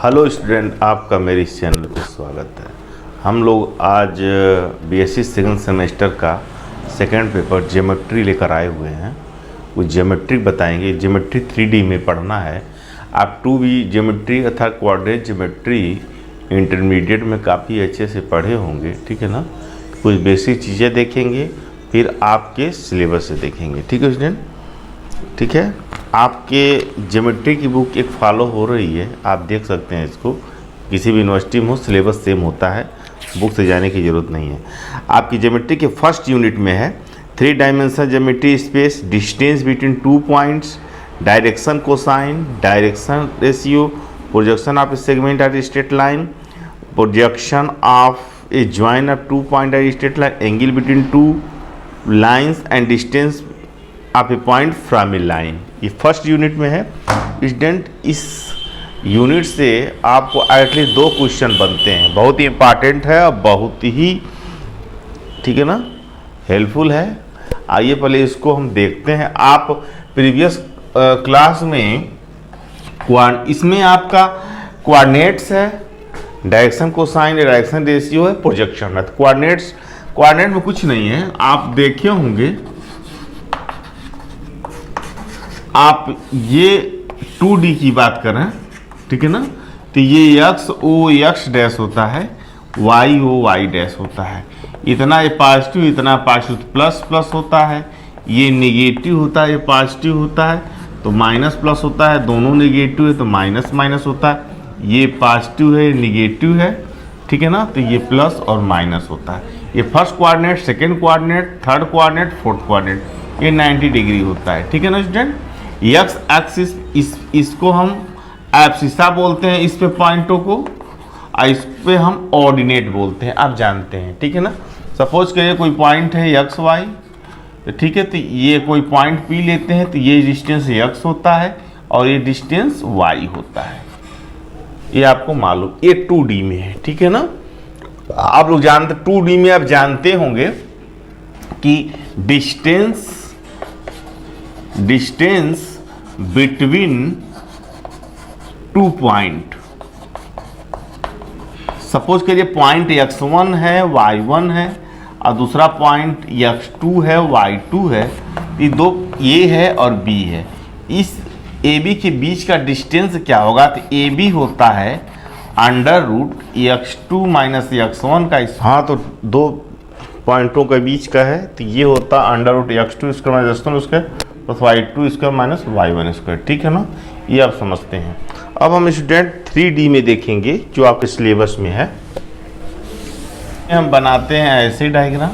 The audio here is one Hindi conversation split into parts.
हेलो स्टूडेंट, आपका मेरे इस चैनल पर स्वागत है। हम लोग आज बीएससी सेकंड सेमेस्टर का सेकंड पेपर ज्योमेट्री लेकर आए हुए हैं। वो ज्योमेट्री बताएंगे। ज्योमेट्री 3D में पढ़ना है। आप 2B ज्योमेट्री अर्थात क्वाड्रेट ज्योमेट्री इंटरमीडिएट में काफ़ी अच्छे से पढ़े होंगे, ठीक है ना। कुछ बेसिक चीज़ें देखेंगे, फिर आपके सिलेबस से देखेंगे, ठीक है स्टूडेंट। ठीक है, आपके ज्योमेट्री की बुक एक फॉलो हो रही है, आप देख सकते हैं इसको। किसी भी यूनिवर्सिटी में हो सिलेबस सेम होता है, बुक से जाने की ज़रूरत नहीं है। आपकी ज्योमेट्री के फर्स्ट यूनिट में है 3 dimension geometry space, distance between 2 points, direction cosine, direction ratio, projection of a segment at straight line, projection of a join of 2 point at straight line, angle between 2 lines and distance of a point from a line. ये फर्स्ट यूनिट में है स्टूडेंट। इस यूनिट से आपको एटलीस्ट 2 क्वेश्चन बनते हैं। बहुत ही इंपॉर्टेंट है और बहुत ही, ठीक है ना, हेल्पफुल है। आइए पहले इसको हम देखते हैं। आप प्रीवियस क्लास में इसमें आपका कोऑर्डिनेट्स है, डायरेक्शन कोसाइन, डायरेक्शन रेशियो है, प्रोजेक्शन है। कोऑर्डिनेट में कुछ नहीं है, आप देखे होंगे। आप ये 2D की बात कर रहे हैं, ठीक है ना। तो ये x o x डैश होता है, y o y डैश होता है। इतना ये पॉजिटिव, इतना पॉजिटिव, प्लस प्लस होता है। ये नेगेटिव होता है, ये पॉजिटिव होता है तो माइनस प्लस होता है। दोनों नेगेटिव है तो माइनस माइनस होता है। ये पॉजिटिव है, नेगेटिव है, ठीक है ना। तो ये प्लस और माइनस होता है। ये first coordinate, second coordinate, third coordinate, fourth coordinate, ये 90 डिग्री होता है, ठीक है ना स्टूडेंट। एक्स एक्सिस इसको हम एब्सिसा बोलते हैं, इस पे पॉइंटों को, और इस पे हम ऑर्डिनेट बोलते हैं, आप जानते हैं, ठीक है ना। सपोज करिए कोई पॉइंट है एक्स वाई, तो ठीक है, तो ये कोई पॉइंट पी लेते हैं, तो ये डिस्टेंस एक्स होता है और ये डिस्टेंस वाई होता है। ये आपको मालूम, ये 2D में है, ठीक है ना। आप लोग जानते 2D में आप जानते होंगे कि डिस्टेंस बिटवीन 2 पॉइंट, सपोज करिए पॉइंट x1 है, y1 है और दूसरा पॉइंट x2 है, y2 है। ये दो, ये है और b है। इस AB के बीच का डिस्टेंस क्या होगा? तो AB होता है under root x2 minus x1 का। हाँ, तो 2 पॉइंटों के बीच का है, तो ये होता under root x2 square minus x1 square plus y2 square minus y1 square, ठीक है ना। ये आप समझते हैं। अब हम स्टूडेंट 3D में देखेंगे जो आपके सिलेबस में है। हम बनाते हैं ऐसे डायग्राम,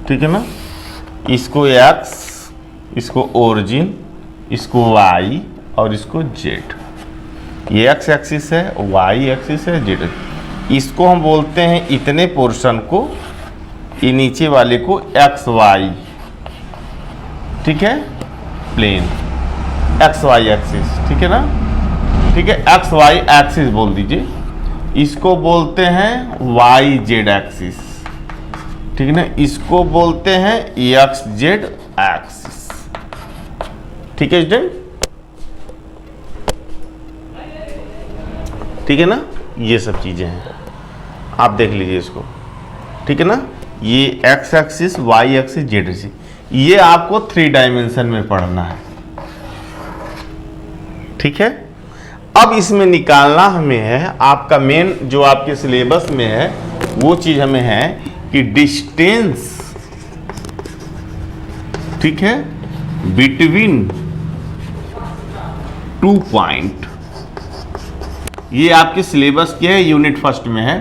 ठीक है ना। इसको x, इसको ओरिजिन, इसको y और इसको z। ये x एक्सिस है, y एक्सिस है, z। इसको हम बोलते हैं इतने पोर्शन को, ये नीचे वाले को एक्स वाई, ठीक है, प्लेन एक्स वाई एक्सिस, ठीक है ना। ठीक है, एक्स वाई एक्सिस बोल दीजिए। इसको बोलते हैं वाई जेड एक्सिस, ठीक है ना। इसको बोलते हैं एक्स जेड एक्सिस, ठीक है स्टूडेंट, ठीक है ना। ये सब चीजें हैं, आप देख लीजिए इसको, ठीक है ना। ये X axis, Y axis, Z axis, ये आपको 3 डायमेंशन में पढ़ना है, ठीक है। अब इसमें निकालना हमें है, आपका मेन जो आपके सिलेबस में है वो चीज हमें है कि डिस्टेंस, ठीक है, बिटवीन 2 पॉइंट। ये आपके सिलेबस के है, यूनिट फर्स्ट में है।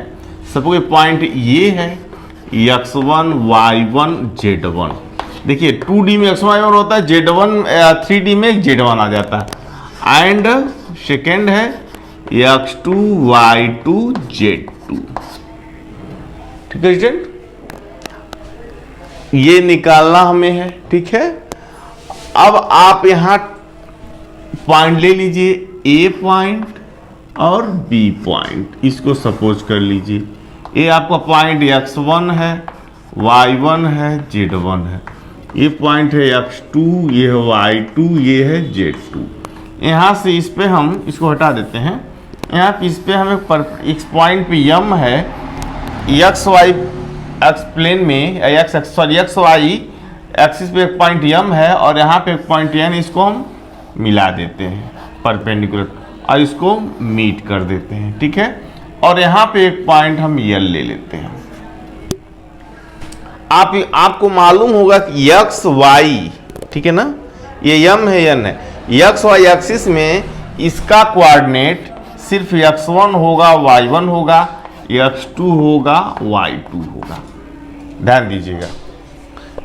सपोज पॉइंट ये है x1, y1, z1। देखिए 2D में x1 होता है, z1 3D में z1 आ जाता है। एंड सेकेंड है x2, y2, z2, ठीक है स्टूडेंट। ये निकालना हमें है, ठीक है। अब आप यहां पॉइंट ले लीजिए, A पॉइंट और B पॉइंट, इसको सपोज कर लीजिए। ये आपका पॉइंट x1 है, y1 है, z1 है। ये पॉइंट है x2, ये है y2, ये है z2। यहाँ से इस पे हम इसको हटा देते हैं, यहाँ पे इस पे हमें इस पॉइंट पे यम है, एक्स वाई एक्स प्लेन में, एक्स वाई एक्सिस पे एक पॉइंट यम है और यहाँ पे एक पॉइंट एन, इसको हम मिला देते हैं परपेंडिकुलर और इसको मीट कर देते हैं, ठीक है। और यहाँ पे एक पॉइंट हम यल ले लेते हैं। आपको मालूम होगा कि एक्स वाई, ठीक है ना, ये यम है एन है, एक्स वाई एक्सिस में इसका कोऑर्डिनेट सिर्फ x1 होगा, y1 होगा, x2 होगा, y2 होगा, ध्यान दीजिएगा,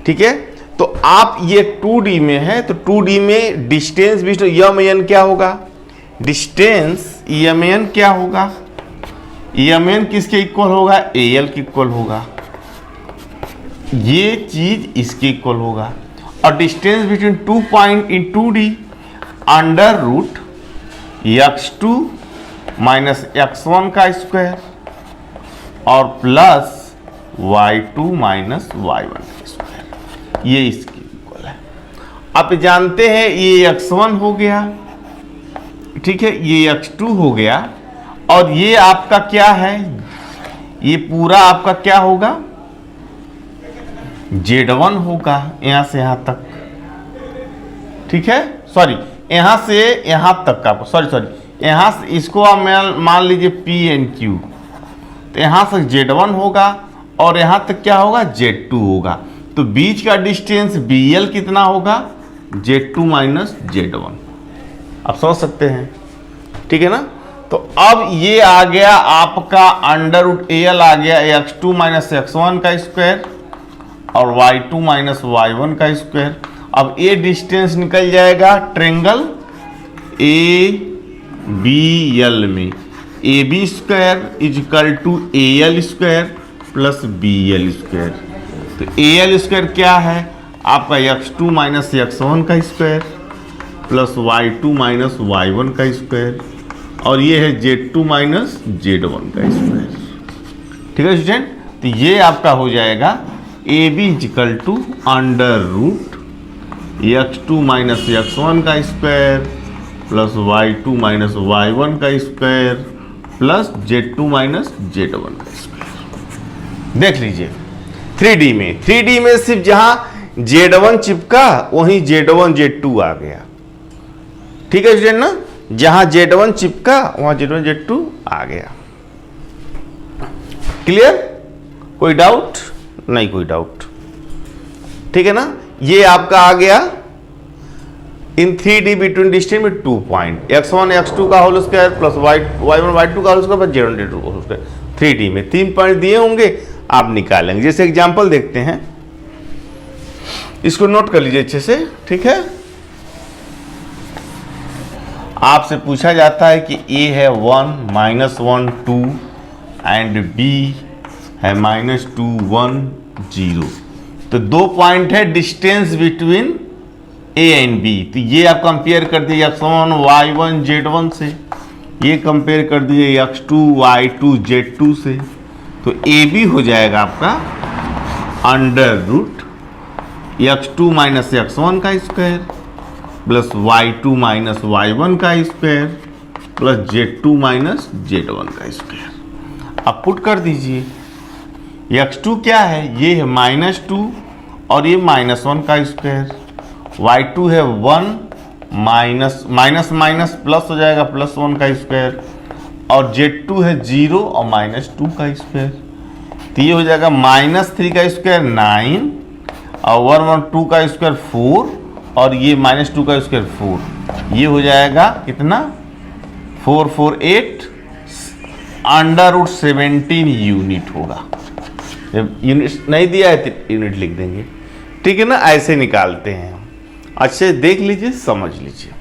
ठीक है। तो आप ये 2D में है तो 2D में डिस्टेंस बिटवीन यम एन क्या होगा, डिस्टेंस यम एन क्या होगा, यम एन किसके इक्वल होगा, एल के इक्वल होगा, ये चीज इसके इक्वल होगा। और distance between 2 point in 2D under root x2 minus x1 का स्क्वायर और प्लस y2 माइनस y1 का स्क्वायर, ये इसके इक्वल है। आप जानते हैं ये x1 हो गया, ठीक है, ये x2 हो गया और ये आपका क्या है, ये पूरा आपका क्या होगा, z1 होगा यहां से यहां तक, ठीक है, सॉरी यहां से यहां तक का, सॉरी यहां से इसको आप मान लीजिए पी एन क्यू, तो यहां से z1 होगा और यहां तक क्या होगा, z2 होगा। तो बीच का डिस्टेंस bl कितना होगा, z2 माइनस z1, आप समझ सकते हैं, ठीक है ना। तो अब ये आ गया आपका अंडर रूट एल आ गया x2 माइनस x1 का स्क्वायर और y2 माइनस y1 का स्क्वायर। अब ये डिस्टेंस निकल जाएगा ट्रेंगल ए बी एल में, A B square is equal to A L square plus B L square. तो ए एल स्क्वायर क्या है आपका, x2 माइनस x1 का square plus y2 minus y1 का स्क्वायर और ये है z2 माइनस z1 का स्क्वायर, ठीक है स्टूडेंट। तो ये आपका हो जाएगा A B equal to under root x2 minus x1 का square plus y2 minus y1 का square plus z2 minus z1 का स्क्वायर। देख लीजिए 3D में सिर्फ जहां z1 चिपका वहीं z1 z2 आ गया, ठीक है स्टूडेंट ना, जहां z1 चिपका वहां z1 z2 आ गया। क्लियर, कोई डाउट नहीं, कोई डाउट, ठीक है ना। ये आपका आ गया इन 3D बिटवीन डिस्टेंस में 2 पॉइंट, x1 x2 का whole square plus y1 y2 का whole square plus z1 z2 का होल स्क्वायर। 3D में 3 पॉइंट दिए होंगे, आप निकालेंगे। जैसे एग्जांपल देखते हैं, इसको नोट कर लीजिए अच्छे से, ठीक है। आपसे पूछा जाता है कि a है 1 -1 2 एंड b है -2 1 0। तो 2 पॉइंट है distance between a and b। तो ये आप कंपेयर कर दिए x1 y1 z1 से, ये कंपेयर कर दिए x2 y2 z2 से। तो a b हो जाएगा आपका under root x2 minus x1 का square plus y2 minus y1 का square plus z2 minus z1 का स्क्वायर। अब पुट कर दीजिए, x2 क्या है, ये है -2 और ये -1 का स्क्वायर, y2 है 1 माइनस प्लस हो जाएगा +1 का स्क्वायर और z2 है 0 और -2 का स्क्वायर। तो ये हो जाएगा -3 का स्क्वायर 9 और 1 और 2 का स्क्वायर 4 और ये -2 का स्क्वायर 4। ये हो जाएगा कितना, 4 4 8 अंडर रूट 17 यूनिट होगा। जब यूनिट नहीं दिया है तो यूनिट लिख देंगे, ठीक है ना। ऐसे निकालते हैं, अच्छे देख लीजिए, समझ लीजिए।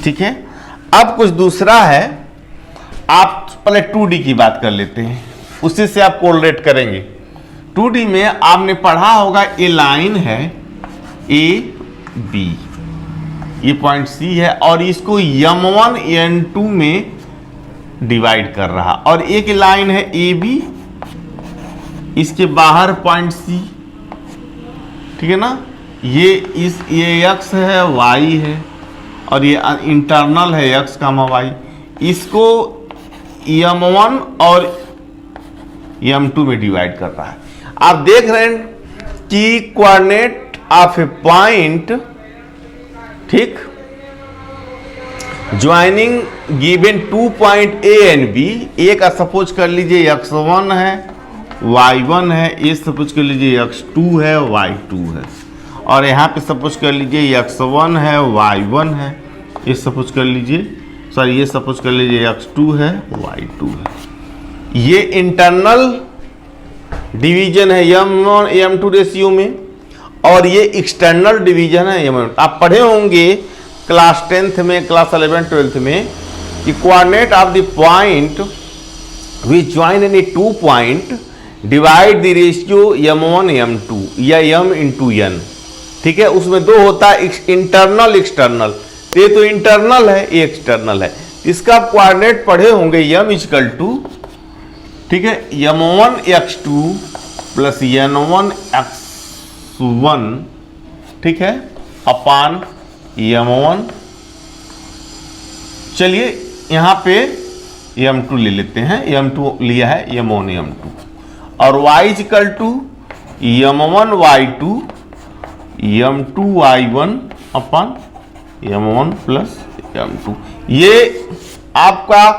ठीक है, अब कुछ दूसरा है, आप पहले 2D की बात कर लेते हैं, उसी से आप कोरिलेट करेंगे। 2D में आपने पढ़ा होगा, ये लाइन है ए बी, ये पॉइंट सी है और इसको m1 n2 में डिवाइड कर रहा, और एक लाइन है ए बी, इसके बाहर पॉइंट सी, ठीक है ना। ये x है, y है, और ये इंटरनल है x कामा y। इसको m1 और m2 में डिवाइड कर रहा है। आप देख रहे हैं कि कोऑर्डिनेट ऑफ ए पॉइंट, ठीक, joining given 2 point A and B. एक सपोज कर लीजिए x1 है, y1 है, ये सपोज कर लीजिए x2 है, y2 है, और यहाँ पे सपोज कर लीजिए x1 है, y1 है, ये सपोज कर लीजिए, सॉरी ये सपोज कर लीजिए x2 है, y2 है। ये इंटरनल डिवीजन है m1 m2 रेशियो में, और ये एक्सटर्नल डिवीजन है m1। आप पढ़े होंगे क्लास 10th में, क्लास 11 12th में कि coordinate of the point which join any 2 point divide the ratio m1 m2 या m इंटू n, ठीक है। उसमें दो होता है, इंटरनल एक्सटर्नल। ये तो इंटरनल है, ये एक्सटर्नल है। इसका आप कोऑर्डिनेट पढ़े होंगे m इक्वल टू, ठीक है, m1 x2 plus n1 x1, ठीक है, अपान m1। चलिए यहां पे m2 ले लेते हैं, m2 लिया है, m1 m2, और y equal to m1 y2 m2 y1 upon m1 plus m2। ये आपका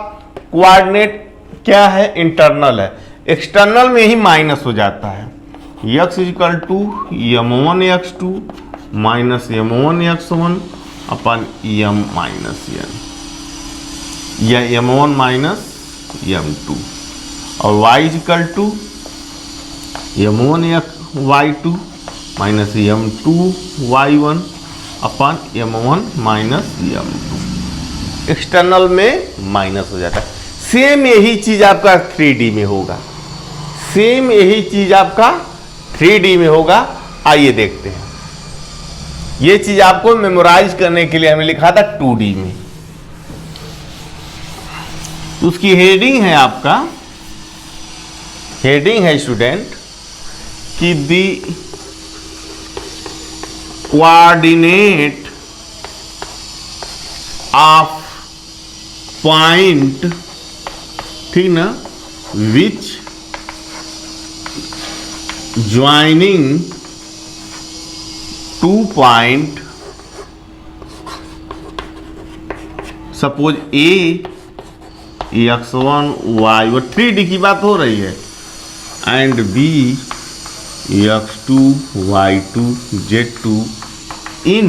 कोऑर्डिनेट क्या है, इंटरनल है। एक्सटर्नल में ही माइनस हो जाता है। x equal to m1 x2 minus m1 x1 upon m minus n, या m1 माइनस m2, और y equal to m1 y2 minus m2 y1 upon m1 minus m2। External में माइनस हो जाता है। सेम यही चीज आपका 3D में होगा, सेम यही चीज आपका 3D में होगा। आइए देखते हैं। ये चीज आपको मेमोराइज करने के लिए हमें लिखा था 2D में। उसकी हेडिंग है, आपका हेडिंग है स्टूडेंट कि दी कोऑर्डिनेट ऑफ पॉइंट, ठीक ना, विच ज्वाइनिंग 2 पॉइंट, सपोज ए x1 y1 3D की बात हो रही है, and B x2 y2 z2 in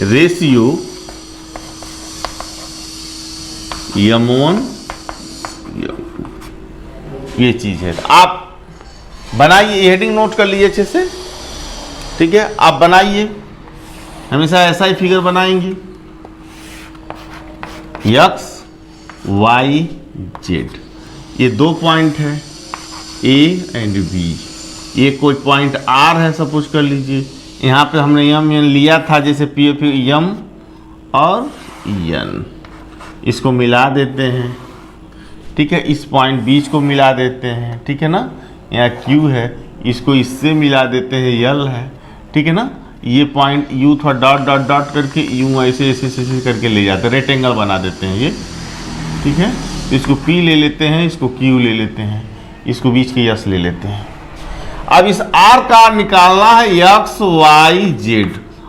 ratio m1 m2, ये चीज है। आप बनाइए, हेडिंग नोट कर लीजिए अच्छे से, ठीक है। आप बनाइए, हमेशा ऐसा ही फिगर बनाएंगे, x y z, ये 2 पॉइंट है A एंड B। ये कोई पॉइंट R है सपोज कर लीजिए। यहाँ पे हमने m n लिया था, जैसे P m और n, इसको मिला देते हैं, ठीक है। इस पॉइंट बीच को मिला देते हैं, ठीक है ना। यहाँ Q है, इसको इससे मिला देते हैं, L है, ठीक है ना। ये पॉइंट U थोड़ा डॉट डॉट डॉट करके U ऐसे ऐसे ऐसे करके ले जाते हैं, रेक्टेंगल बना देते हैं ये, ठीक है। तो इसको P ले लेते हैं, इसको Q ले लेते हैं, इसको बीच के S ले लेते हैं। अब इस R का निकालना है x y z,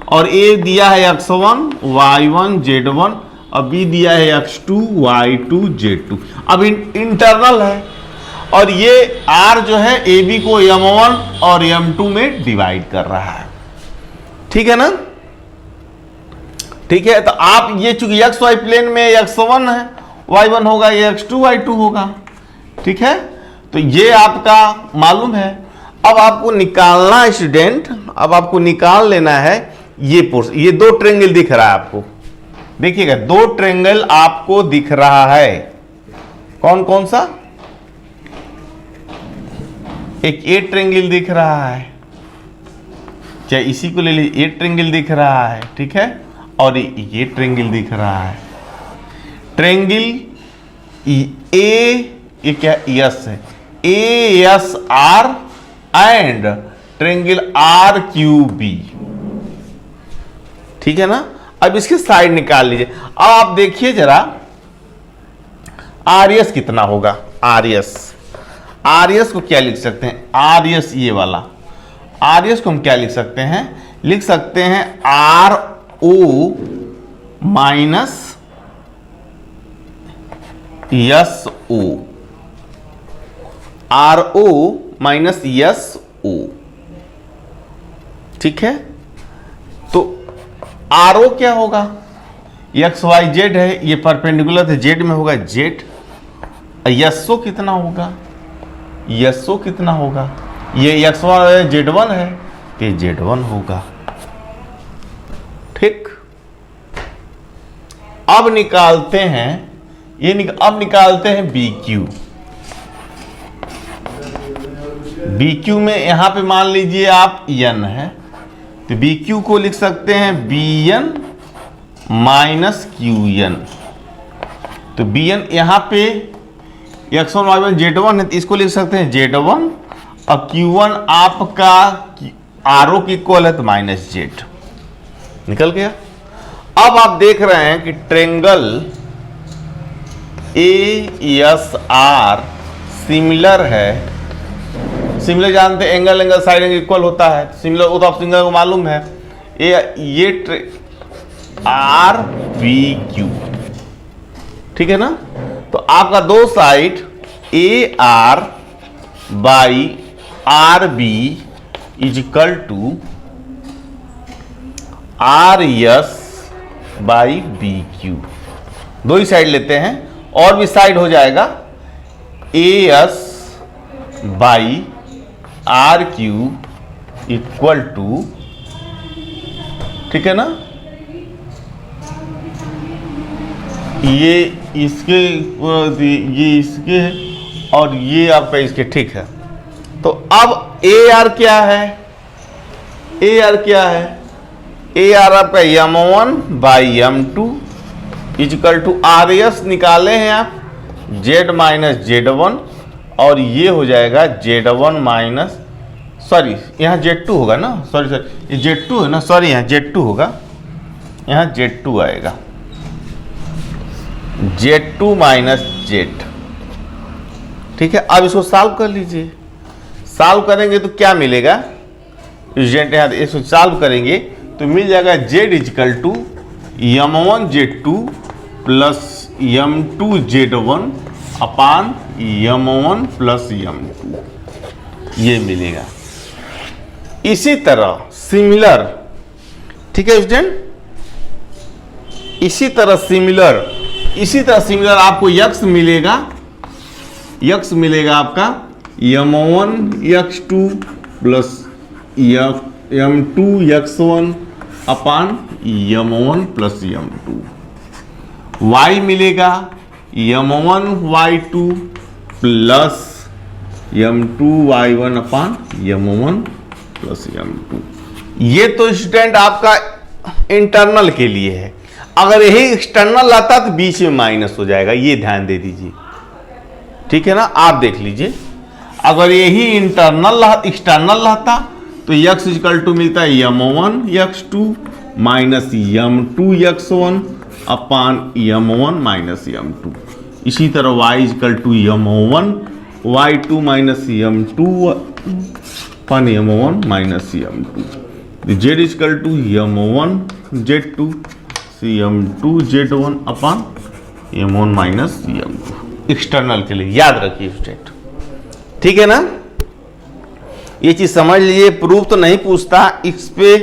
और A दिया है x1 y1 z1, और B दिया है x2 y2 z2। अब इंटरनल है, और ये R जो है AB को m1 और m2 में डिवाइड कर रहा है, ठीक है ना। ठीक है, तो आप ये चूंकि एक्स वाई प्लेन में x1 है, y1 होगा, ये x2 y2 होगा, ठीक है। तो ये आपका मालूम है। अब आपको निकालना है स्टूडेंट, अब आपको निकाल लेना है ये पोर्शन। ये 2 ट्रायंगल दिख रहा है आपको, देखिएगा 2 ट्रायंगल आपको दिख रहा है। कौन कौन सा? एक ए ट्रायंगल दिख रहा है, चाहे इसी को ले लीजिए, ए ट्रायंगल दिख रहा है, ठीक है, और ये ट्रायंगल दिख रहा है। ट्रायंगल ए, ये क्या, यस है, A S R and triangle R Q B, ठीक है ना। अब इसकी साइड निकाल लीजिए। अब आप देखिए जरा आर एस कितना होगा। आर एस को क्या लिख सकते हैं, आर एस ये वाला आर एस को हम क्या लिख सकते हैं, लिख सकते हैं आर ओ माइनस यस ओ, आर ओ माइनस यस ओ, ठीक है। तो आर ओ क्या होगा, एक्स वाई जेड है, ये परपेंडिकुलर है, जेड में होगा जेड। यसओ कितना होगा, यसओ कितना होगा, ये एक्स वाई जेड वन है, ये जेड वन होगा, ठीक। अब निकालते हैं अब निकालते हैं बी क्यू। बी क्यू में यहां पे मान लीजिए आप एन है, तो बी क्यू को लिख सकते हैं B N minus Q N. तो बी एन यहां पे X one Y one Z one है, तो इसको लिख सकते हैं जेड वन, और क्यू वन आपका आर ओ की इक्वल है तो माइनस जेड, निकल गया। अब आप देख रहे हैं कि triangle A S are similar है। सिमिलर जानते हैं, angle angle side angle equal होता है, सिमिलर वो तो आप सिंगल को मालूम है। ये आर बी क्यू, ठीक है ना। तो आपका दो side A R by R B is equal to R S by B Q, दो ही साइड लेते हैं, और भी साइड हो जाएगा A S by R Q equal to, ठीक है ना। ये इसके और ये आपका इसके, ठीक है। तो अब ए आर क्या है, ए आर क्या है, ए आर आपका M one by M two equal to R S निकाले हैं आप जेड माइनस जेड वन, और ये हो जाएगा जेड वन माइनस, सॉरी यहाँ जेड टू होगा ना, सॉरी ये जेड टू है ना, सॉरी यहाँ जेड टू होगा, यहाँ जेड टू आएगा, जेड टू माइनस जेड, ठीक है। अब इसको सॉल्व कर लीजिए। सॉल्व करेंगे तो क्या मिलेगा, यहाँ इसको सॉल्व करेंगे तो मिल जाएगा Z equal to M one Z two plus M two Z one upon M one plus M two, ये मिलेगा। इसी तरह सिमिलर, ठीक है स्टूडेंट, इसी तरह सिमिलर आपको यक्स मिलेगा, यक्स मिलेगा आपका M one X two plus M two X one upon M one plus M two, y मिलेगा M one Y two plus M two Y one upon M one plus M two. ये तो स्टूडेंट आपका इंटरनल के लिए है, अगर यही एक्सटर्नल लाता तो बीच में माइनस हो जाएगा, ये ध्यान दे दीजिए, ठीक है ना। आप देख लीजिए, अगर यही इंटरनल एक्सटर्नल रहता तो यक्स इक्वल टू मिलता है M one X two minus M two X one upon M one minus M two. इसी तरह y equal to M one Y two minus M two upon M one minus M two, Z equal to M one Z two C M two Z one upon M one minus M two, external के लिए याद रखिए स्टेट, ठीक है ना। ये चीज समझ लीजिए, प्रूफ तो नहीं पूछता, इस पे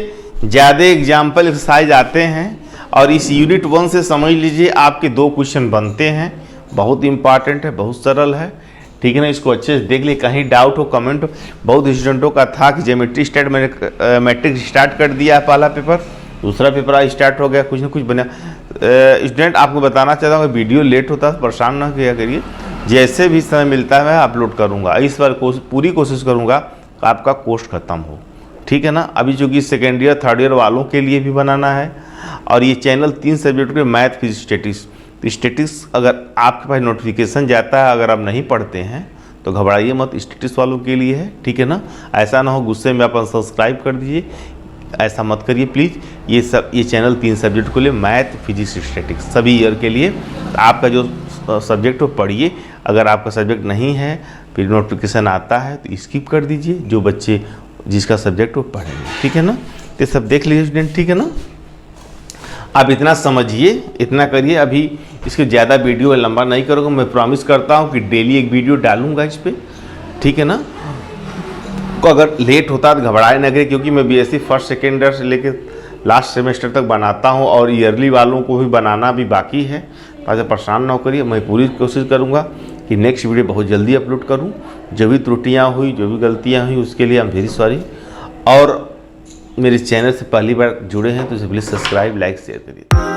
ज्यादा एग्जाम्पल एक्सरसाइज आते हैं, और इस यूनिट 1 से समझ लीजिए आपके 2 क्वेश्चन बनते हैं, बहुत इंपॉर्टेंट है, बहुत सरल है, ठीक है ना। इसको अच्छे से देख लिए, कहीं डाउट हो कमेंट हो। बहुत स्टूडेंटों का था कि ज्योमेट्री स्टार्ट मैंने मैट्रिक स्टार्ट कर दिया है, पहला पेपर, दूसरा पेपर आज स्टार्ट हो गया, कुछ ना कुछ बना। स्टूडेंट आपको बताना चाहता हूँ, वीडियो लेट होता है परेशान ना किया करिए, जैसे भी समय मिलता है मैं अपलोड करूँगा। इस बार पूरी कोशिश करूँगा कि आपका कोर्स खत्म हो, ठीक है ना। अभी चूँकि सेकेंड ईयर थर्ड ईयर वालों के लिए भी बनाना है, और ये चैनल 3 सब्जेक्ट के मैथ फिजिक्स स्टैटिस्टिक्स, अगर आपके पास नोटिफिकेशन जाता है, अगर आप नहीं पढ़ते हैं तो घबराइए मत, स्टैटिस्टिक्स वालों के लिए है, ठीक है ना। ऐसा ना हो गुस्से में आप अनसब्सक्राइब कर दीजिए, ऐसा मत करिए प्लीज़। ये चैनल 3 सब्जेक्ट के लिए, मैथ, फिजिक्स, स्टैटिस्टिक्स, सभी ईयर के लिए। आपका जो सब्जेक्ट हो पढ़िए, अगर आपका सब्जेक्ट नहीं है फिर नोटिफिकेशन आता है तो स्किप कर दीजिए, जो बच्चे जिसका सब्जेक्ट वो पढ़ेंगे, ठीक है ना। तो सब देख लीजिए स्टूडेंट, ठीक है ना। आप इतना समझिए, इतना करिए। अभी इसके ज़्यादा वीडियो लंबा नहीं करूँगा, मैं प्रॉमिस करता हूँ कि डेली एक वीडियो डालूंगा इस पर, ठीक है ना। को अगर लेट होता तो घबराए न करिए, क्योंकि मैं बीएससी फर्स्ट सेकेंड ईयर से लेकर लास्ट सेमेस्टर तक बनाता हूँ और ईयरली वालों को भी बनाना भी बाकी है। तो ऐसे परेशान ना करिए, मैं पूरी कोशिश करूँगा कि नेक्स्ट वीडियो बहुत जल्दी अपलोड करूँ। जो भी त्रुटियाँ हुई, जो भी गलतियाँ हुई, उसके लिए आई एम वेरी सॉरी। और मेरे चैनल से पहली बार जुड़े हैं तो इसे प्लीज़ सब्सक्राइब, लाइक, शेयर करिए।